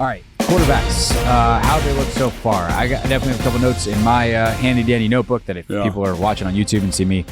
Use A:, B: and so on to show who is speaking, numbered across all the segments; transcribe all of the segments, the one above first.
A: All right, quarterbacks, how they look so far. I definitely have a couple notes in my handy-dandy notebook that if people are watching on YouTube and see me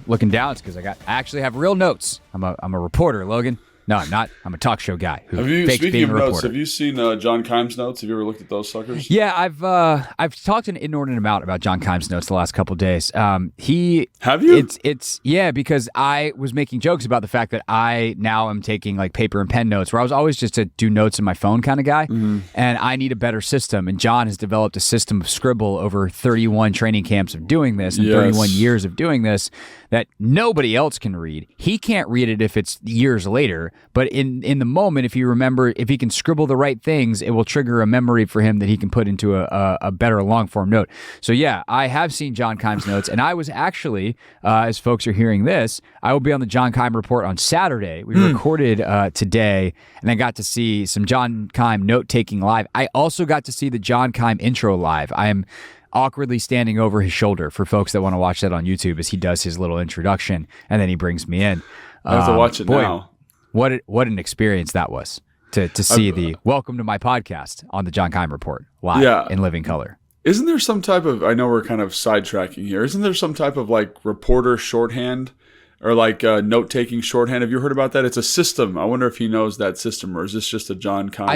A: looking down, it's because I actually have real notes. I'm a reporter, Logan. No, I'm not. I'm a talk show guy who fakes being a reporter.
B: Notes, have you seen John Keim's notes? Have you ever looked at those suckers?
A: Yeah, I've talked an inordinate amount about John Keim's notes the last couple of days.
B: Have you?
A: It's because I was making jokes about the fact that I now am taking like paper and pen notes, where I was always just a do notes in my phone kind of guy, and I need a better system. And John has developed a system of Scribble over 31 training camps of doing this and 31 years of doing this that nobody else can read. He can't read it if it's years later. But in the moment, if he can scribble the right things, it will trigger a memory for him that he can put into a better long-form note. So yeah, I have seen John Keim's notes, and I was actually, as folks are hearing this, I will be on the John Keim Report on Saturday. We recorded today, and I got to see some John Keim note-taking live. I also got to see the John Keim intro live. I am awkwardly standing over his shoulder for folks that want to watch that on YouTube as he does his little introduction, and then he brings me in.
B: I have to watch it now.
A: What an experience that was to see the welcome to my podcast on the John Keim Report live in living color.
B: Isn't there some type of, I know we're kind of sidetracking here, isn't there some type of like reporter shorthand or like note-taking shorthand? Have you heard about that? It's a system. I wonder if he knows that system, or is this just a John Keim?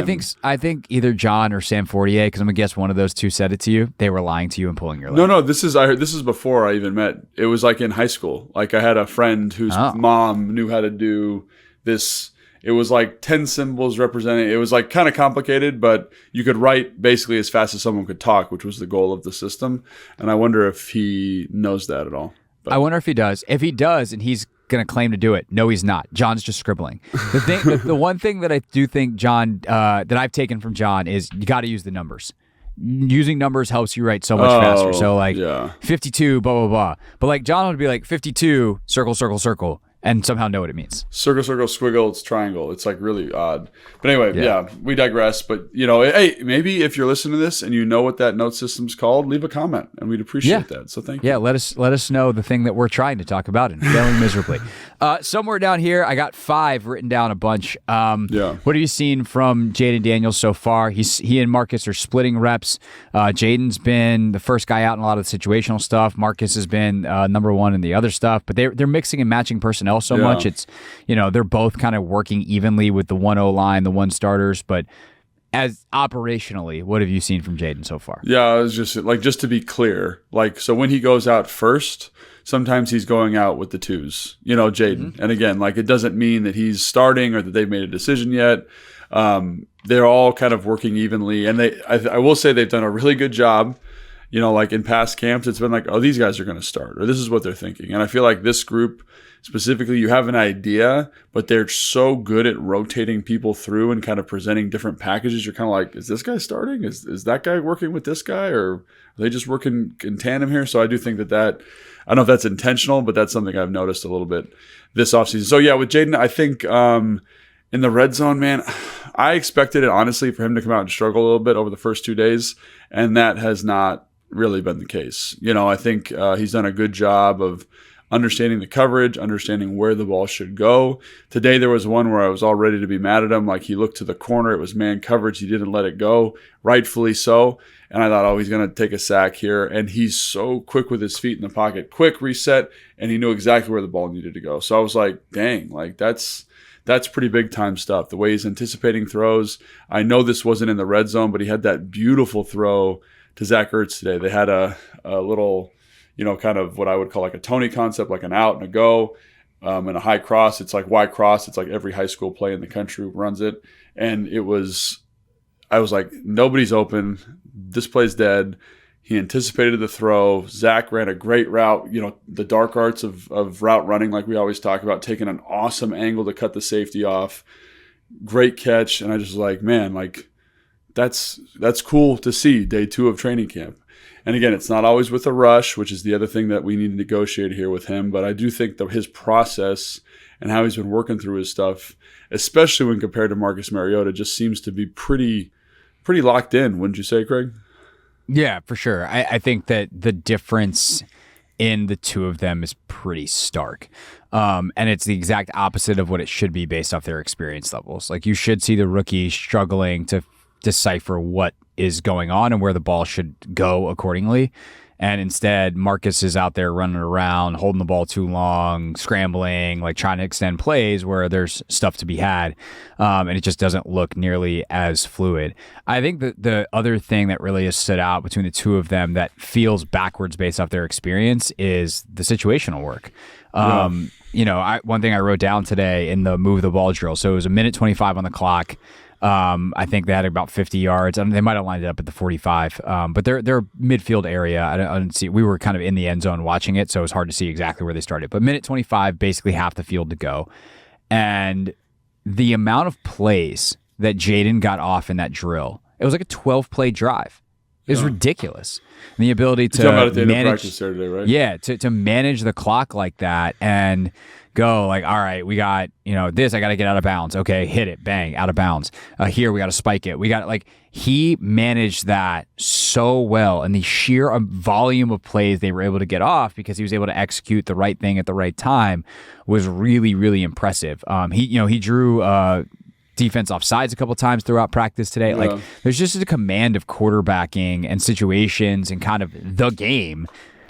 A: I think either John or Sam Fortier, because I'm gonna guess one of those two said it to you. They were lying to you and pulling your leg.
B: No. This is before I even met. It was like in high school. Like I had a friend whose mom knew how to do this. It was like 10 symbols representing. It was like kind of complicated, but you could write basically as fast as someone could talk, which was the goal of the system. And I wonder if he knows that at all. But I
A: wonder if he does. If he does, and he's going to claim to do it, no, he's not. John's just scribbling. The one thing that I do think John, that I've taken from John is you got to use the numbers. Using numbers helps you write so much faster. So like 52, blah, blah, blah. But like John would be like 52, circle, circle, circle, and somehow know what it means.
B: Circle, circle, squiggle, it's triangle. It's like really odd. But anyway, we digress. But, hey, maybe if you're listening to this and you know what that note system's called, leave a comment, and we'd appreciate that. So thank you.
A: Yeah, let us know the thing that we're trying to talk about and failing miserably. Somewhere down here, I got 5 written down a bunch. What have you seen from Jayden Daniels so far? He and Marcus are splitting reps. Jayden's been the first guy out in a lot of the situational stuff. Marcus has been number one in the other stuff. But they're mixing and matching personnel so much. It's, they're both kind of working evenly with the 1-0 line, the 1 starters, but as operationally, what have you seen from Jayden so far?
B: Yeah, it was just to be clear, so when he goes out first, sometimes he's going out with the 2s, Jayden. And again, it doesn't mean that he's starting or that they've made a decision yet. They're all kind of working evenly, and I will say they've done a really good job. In past camps, it's been like, oh, these guys are going to start, or this is what they're thinking. And I feel like this group specifically, you have an idea, but they're so good at rotating people through and kind of presenting different packages. You're kind of like, is this guy starting? Is that guy working with this guy? Or are they just working in tandem here? So I do think that I don't know if that's intentional, but that's something I've noticed a little bit this offseason. So yeah, with Jayden, I think in the red zone, man, I expected it, honestly, for him to come out and struggle a little bit over the first 2 days, and that has not really been the case. I think he's done a good job of understanding the coverage, understanding where the ball should go. Today there was one where I was all ready to be mad at him. Like he looked to the corner, it was man coverage, he didn't let it go, rightfully so. And I thought, oh, he's going to take a sack here. And he's so quick with his feet in the pocket, quick reset, and he knew exactly where the ball needed to go. So I was like, dang, that's pretty big time stuff. The way he's anticipating throws. I know this wasn't in the red zone, but he had that beautiful throw to Zach Ertz today. They had a little, kind of what I would call like a Tony concept, like an out and a go, and a high cross. It's like Y cross. It's like every high school play in the country runs it. And I was like, nobody's open. This play's dead. He anticipated the throw. Zach ran a great route, the dark arts of route running, like we always talk about, taking an awesome angle to cut the safety off. Great catch. And I just was like, man, that's cool to see day 2 of training camp. And again, it's not always with a rush, which is the other thing that we need to negotiate here with him. But I do think that his process and how he's been working through his stuff, especially when compared to Marcus Mariota, just seems to be pretty locked in. Wouldn't you say, Craig?
A: Yeah, for sure. I think that the difference in the two of them is pretty stark. And it's the exact opposite of what it should be based off their experience levels. Like you should see the rookie struggling to decipher what is going on and where the ball should go accordingly. And instead, Marcus is out there running around, holding the ball too long, scrambling, like trying to extend plays where there's stuff to be had. And it just doesn't look nearly as fluid. I think that the other thing that really has stood out between the two of them that feels backwards based off their experience is the situational work. One thing I wrote down today in the move the ball drill. So it was 1:25 on the clock. I think they had about 50 yards. They might have lined it up at the 45, but they're midfield area. I didn't see. We were kind of in the end zone watching it, so it was hard to see exactly where they started. But 1:25, basically half the field to go, and the amount of plays that Jayden got off in that drill, it was like a 12-play drive. It was ridiculous. And the ability to manage practice there today, right? Yeah, to manage the clock like that and go like, all right, we got, this, I got to get out of bounds. Okay, hit it, bang, out of bounds. Here, we got to spike it. He managed that so well, and the sheer volume of plays they were able to get off because he was able to execute the right thing at the right time was really, really impressive. He drew defense off sides a couple times throughout practice today. Yeah. Like, there's just a command of quarterbacking and situations and kind of the game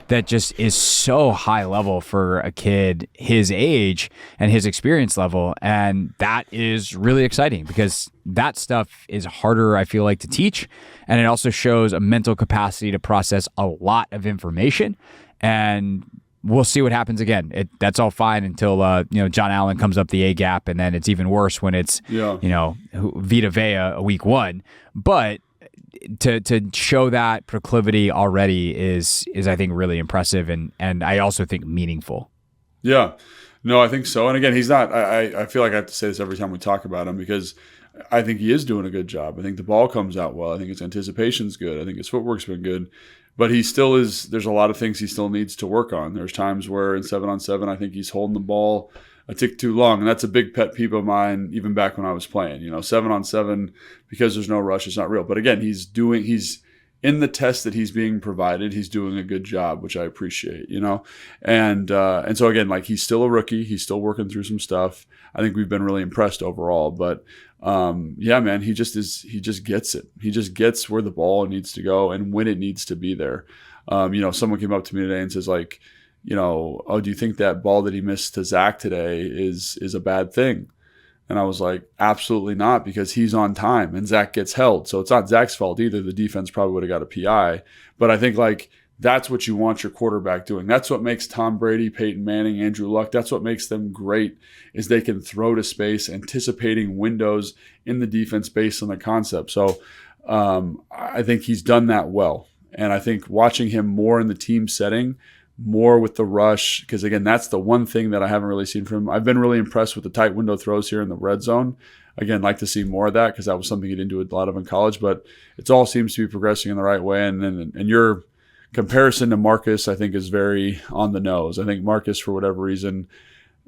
A: that just is so high level for a kid his age and his experience level. And that is really exciting because that stuff is harder, I feel like, to teach. And it also shows a mental capacity to process a lot of information. And we'll see what happens again. That's all fine until John Allen comes up the A gap, and then it's even worse when it's Vita Vea week 1. But to show that proclivity already is I think really impressive and I also think meaningful.
B: Yeah, no, I think so. And again, he's not. I feel like I have to say this every time we talk about him because I think he is doing a good job. I think the ball comes out well. I think his anticipation's good. I think his footwork's been good. But he still is. There's a lot of things he still needs to work on. There's times where in 7-on-7, I think he's holding the ball a tick too long, and that's a big pet peeve of mine. Even back when I was playing, 7-on-7 because there's no rush, it's not real. But again, he's in the test that he's being provided. He's doing a good job, which I appreciate. And so again, like he's still a rookie. He's still working through some stuff. I think we've been really impressed overall. But man, he just gets it. He just gets where the ball needs to go and when it needs to be there. Someone came up to me today and says like, do you think that ball that he missed to Zach today is a bad thing? And I was like, absolutely not, because he's on time and Zach gets held. So it's not Zach's fault either. The defense probably would have got a PI. But I think like that's what you want your quarterback doing. That's what makes Tom Brady, Peyton Manning, Andrew Luck. That's what makes them great is they can throw to space, anticipating windows in the defense based on the concept. So I think he's done that well. And I think watching him more in the team setting, more with the rush, because again, that's the one thing that I haven't really seen from him. I've been really impressed with the tight window throws here in the red zone. Again, like to see more of that because that was something he didn't do a lot of in college, but it all seems to be progressing in the right way. And your comparison to Marcus, I think, is very on the nose. I think Marcus, for whatever reason,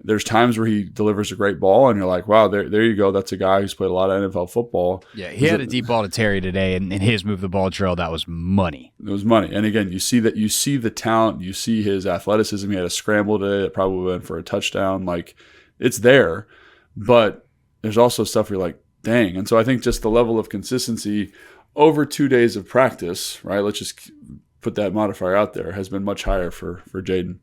B: there's times where he delivers a great ball and you're like, wow, there you go. That's a guy who's played a lot of NFL football.
A: Yeah, he had a deep ball to Terry today, and in his move the ball drill, that was money.
B: It was money. And again, you see the talent, you see his athleticism. He had a scramble today that probably went for a touchdown. Like, it's there, but there's also stuff where you're like, dang. And so I think just the level of consistency over 2 days of practice, right? Let's just put that modifier out there, has been much higher for Jayden.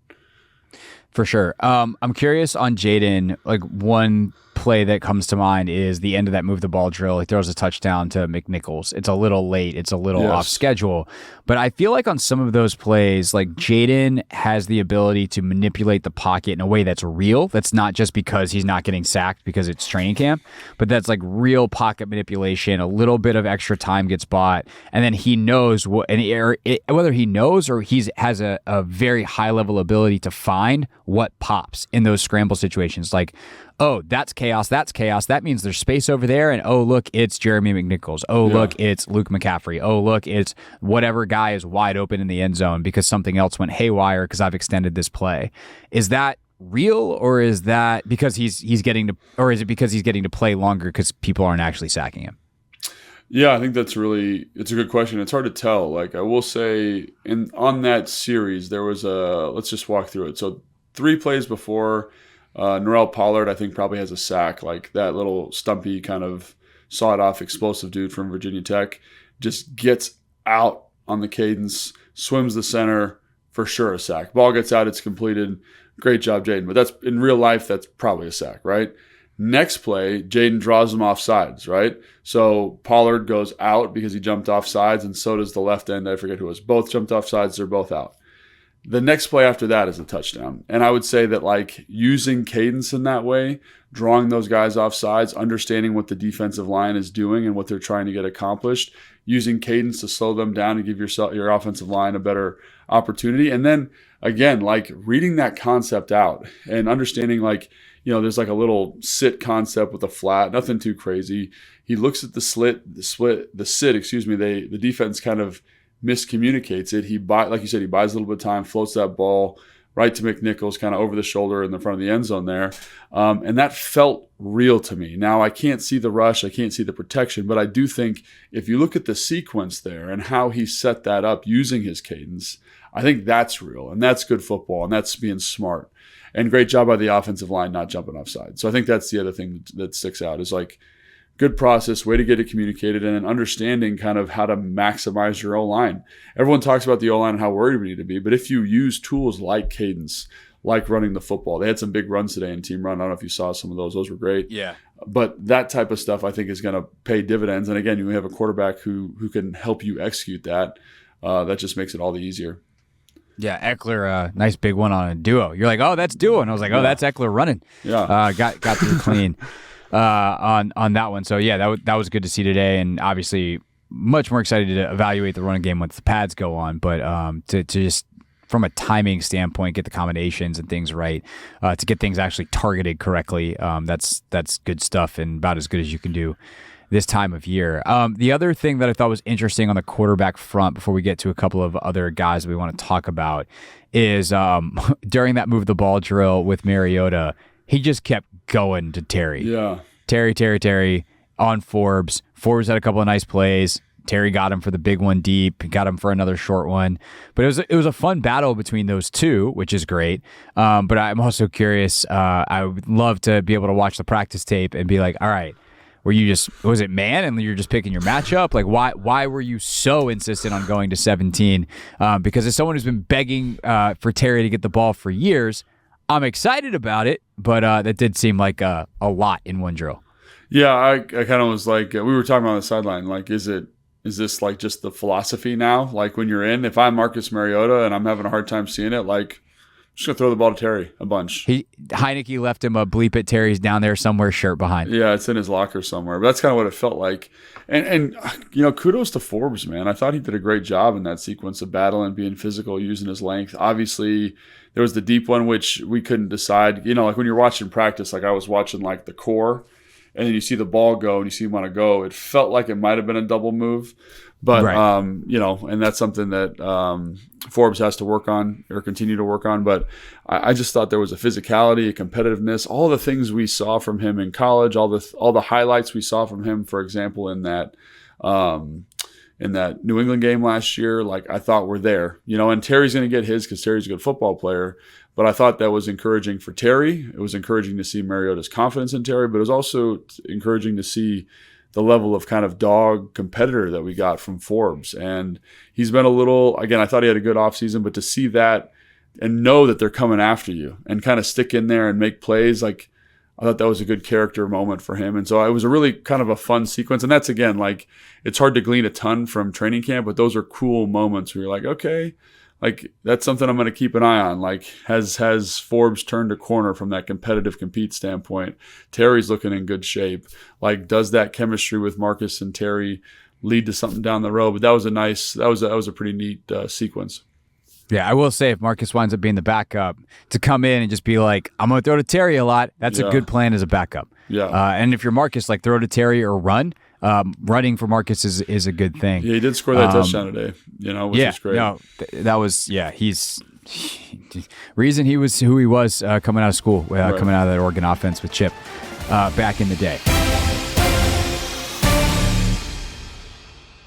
A: For sure. I'm curious on Jayden. Like, one play that comes to mind is the end of that move the ball drill. He throws a touchdown to McNichols. It's a little late. It's a little off schedule. But I feel like on some of those plays, like Jayden has the ability to manipulate the pocket in a way that's real. That's not just because he's not getting sacked because it's training camp, but that's like real pocket manipulation. A little bit of extra time gets bought, and then he knows whether he knows or has a very high level ability to find what pops in those scramble situations. Like, oh, that's chaos. That means there's space over there. And oh, look, it's Jeremy McNichols. Oh, look, it's Luke McCaffrey. Oh, look, it's whatever guy is wide open in the end zone because something else went haywire because I've extended this play. Is that real, or is that because he's getting to, or is it because he's getting to play longer because people aren't actually sacking him?
B: Yeah, I think it's a good question. It's hard to tell. Like, I will say on that series, there was let's just walk through it. So 3 plays before, Norrell Pollard, I think, probably has a sack, like that little stumpy kind of sawed-off explosive dude from Virginia Tech, just gets out on the cadence, swims the center, for sure a sack. Ball gets out, it's completed. Great job, Jayden. But that's in real life, that's probably a sack, right? Next play, Jayden draws him off sides, right? So Pollard goes out because he jumped off sides, and so does the left end. I forget who it was. Both jumped off sides. They're both out. The next play after that is a touchdown. And I would say that like using cadence in that way, drawing those guys off sides, understanding what the defensive line is doing and what they're trying to get accomplished, using cadence to slow them down and give your offensive line a better opportunity. And then again, like reading that concept out and understanding like, there's like a little sit concept with a flat, nothing too crazy. He looks at the sit, the defense kind of miscommunicates it. Like you said, he buys a little bit of time, floats that ball right to McNichols, kind of over the shoulder in the front of the end zone there. And that felt real to me. Now, I can't see the rush. I can't see the protection. But I do think if you look at the sequence there and how he set that up using his cadence, I think that's real. And that's good football. And that's being smart. And great job by the offensive line not jumping offside. So I think that's the other thing that sticks out is like good process, way to get it communicated, and then understanding kind of how to maximize your O-line. Everyone talks about the O-line and how worried we need to be, but if you use tools like cadence, like running the football, they had some big runs today in team run. I don't know if you saw some of those. Those were great.
A: Yeah.
B: But that type of stuff I think is going to pay dividends. And again, you have a quarterback who can help you execute that. That just makes it all the easier.
A: Yeah, Eckler, nice big one on a duo. You're like, oh, that's duo. And I was like, oh, that's Eckler running.
B: Yeah.
A: Got through clean on that one. So, yeah, that was good to see today. And obviously much more excited to evaluate the running game once the pads go on. But to just from a timing standpoint, get the combinations and things right, to get things actually targeted correctly, that's good stuff and about as good as you can do this time of year. The other thing that I thought was interesting on the quarterback front before we get to a couple of other guys we want to talk about is during that move the ball drill with Mariota, he just kept going to Terry.
B: Yeah.
A: Terry on Forbes. Forbes had a couple of nice plays. Terry got him for the big one deep, got him for another short one. But it was a fun battle between those two, which is great. But I'm also curious. I would love to be able to watch the practice tape and be like, all right, was it man and you're just picking your matchup? Like why were you so insistent on going to 17? Because as someone who's been begging for Terry to get the ball for years, I'm excited about it, but that did seem like a lot in one drill.
B: Yeah, I kind of was like, we were talking about on the sideline, like, is this like just the philosophy now? Like when you're if I'm Marcus Mariota and I'm having a hard time seeing it, like, I'm just going to throw the ball to Terry a bunch.
A: Heineke left him a bleep it Terry's down there somewhere shirt behind.
B: Yeah, it's in his locker somewhere. But that's kind of what it felt like. And kudos to Forbes, man. I thought he did a great job in that sequence of battling, being physical, using his length. Obviously, there was the deep one, which we couldn't decide. Like when you're watching practice, like I was watching like the core, and then you see the ball go and you see him want to go. It felt like it might have been a double move. But,
A: right.
B: And that's something that Forbes has to work on or continue to work on. But I just thought there was a physicality, a competitiveness, all the things we saw from him in college, all the highlights we saw from him, for example, in that New England game last year, like I thought were there. And Terry's going to get his because Terry's a good football player. But I thought that was encouraging for Terry. It was encouraging to see Mariota's confidence in Terry, but it was also encouraging to see the level of kind of dog competitor that we got from Forbes. And he's been I thought he had a good offseason, but to see that and know that they're coming after you and kind of stick in there and make plays, like I thought that was a good character moment for him. And so it was a really kind of a fun sequence. And that's, again, like it's hard to glean a ton from training camp, but those are cool moments where you're like, okay, like that's something I'm going to keep an eye on. Like has Forbes turned a corner from that competitive compete standpoint? Terry's looking in good shape. Like does that chemistry with Marcus and Terry lead to something down the road? But that was a pretty neat sequence.
A: Yeah, I will say if Marcus winds up being the backup, to come in and just be like, I'm going to throw to Terry a lot, that's a good plan as a backup.
B: Yeah.
A: And if you're Marcus, like throw to Terry or run. Running for Marcus is a good thing.
B: Yeah, he did score that touchdown today, which is great.
A: No, that was, he's reason he was who he was coming out of school, coming out of that Oregon offense with Chip back in the day.